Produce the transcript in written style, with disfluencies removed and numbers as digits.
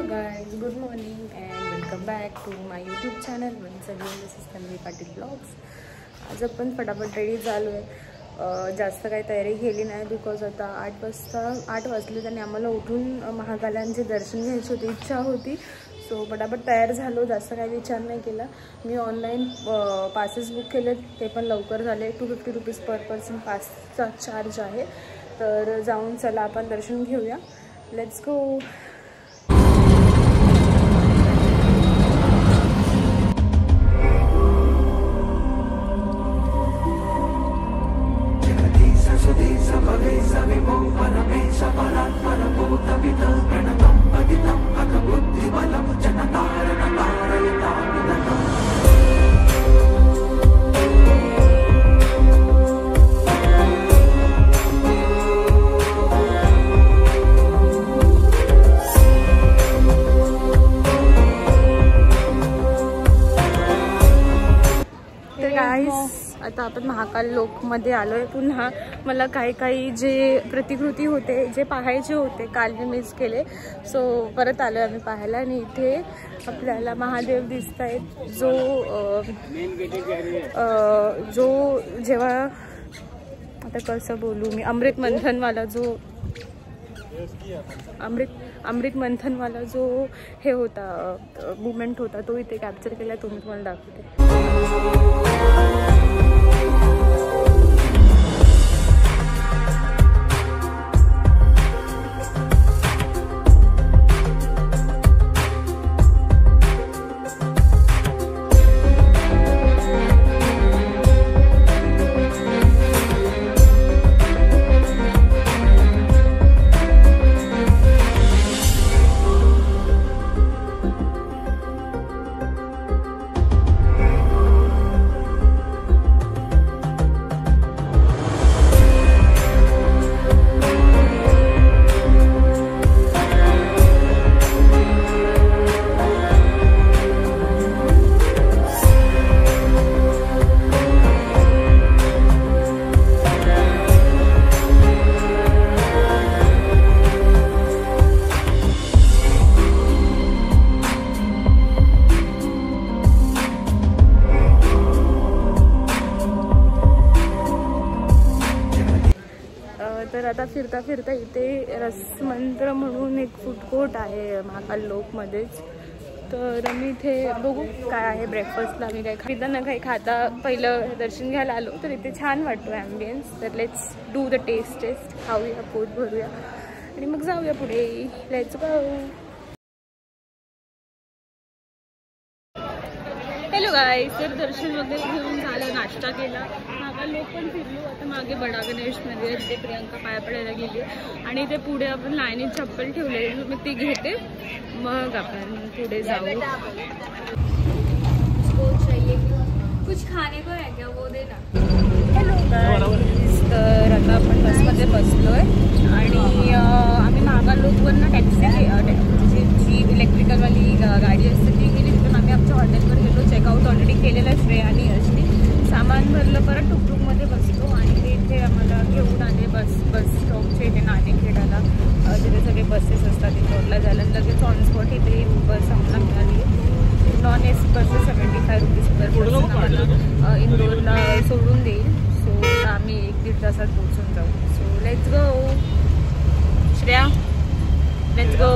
Hello guys, good morning and welcome back to my YouTube channel. Once again this is Tanvi Patil Vlogs. आज आपण फटाफट ready झालो आहे. जास्त काही तयारी केली नाही बिकॉज आता 8 वाजले आणि आम्हाला उठून महाकालांचे दर्शन घ्यायची होती, इच्छा होती. सो फटाफट तयार झालो, जास्त काही विचार नाही केला. मी ऑनलाईन पासेस बुक केले, ते पण लवकर झाले. 250 रुपीज पर पर्सन पासचा चार्ज आहे. तर जाऊन चला आपण दर्शन घेऊया. Let's go. आता आपण महाकाल लोकमध्ये आलो आहे. पुन्हा मला काही जे प्रतिकृती होते, जे पाहायचे होते, काल मी मिस केले. सो परत आलो आम्ही पाहायला. आणि इथे आपल्याला महादेव दिसत आहेत, जो जेव्हा आता कसं बोलू मी, अमृत मंथनवाला जो हे होता मुवमेंट होता, तो इथे कॅप्चर केला. तो मी तुम्हाला दाखवते. तर आता फिरता इथे रसमंत्र म्हणून एक फूड कोर्ट आहे महाकाल लोकमध्येच. तर मी इथे बघू काय आहे ब्रेकफास्टला. मी काही खाता पहिलं दर्शन घ्यायला आलो, तर इथे छान वाटतो ॲम्बियन्स. तर लेट्स डू द टेस्ट खाऊया, पोट भरूया आणि मग जाऊया पुढे. Let's go. हॅलो गाईस, तर दर्शन वगैरे घेऊन झालं, नाश्ता केला, महाकाल लोक पण फिरलो. आता मागे बडा गणेश मंदिर, तिथे प्रियंका पाया पडायला गेली आणि ते पुढे आपण लाईनीत चप्पल ठेवलेली, मी ती घेते, मग आपण पुढे जाऊ. कुछ खाने को है क्या, वो देना. हॅलो गाईस, तर आता आपण बसमध्ये बसलो आहे आणि आम्ही महाकाल लोकवरनं टॅक्सी, जी इलेक्ट्रिकलवाली गाडी असते ती गेली. तिथून आम्ही आमच्या हॉटेलवर गेलो. चेकआउट ऑलरेडी केलेलं आहे. श्रेया आणि यशनी सामान भरलं, परत टुकटुकमध्ये बसलो आणि ते इथे आम्हाला घेऊन आले बस स्टॉपच्या इथे नाणेखेडाला, जिथे सगळे बसेस असतात इंदोरला जायला. लगेच ऑन स्पॉट इथे बस आम्हाला मिळाली. Non AC buses 75 rupees per person आम्हाला इंदोरला सोडून देईल. सो आम्ही 1-1.5 तासात पोहोचून जाऊ. So let's go. Shreya, let's go.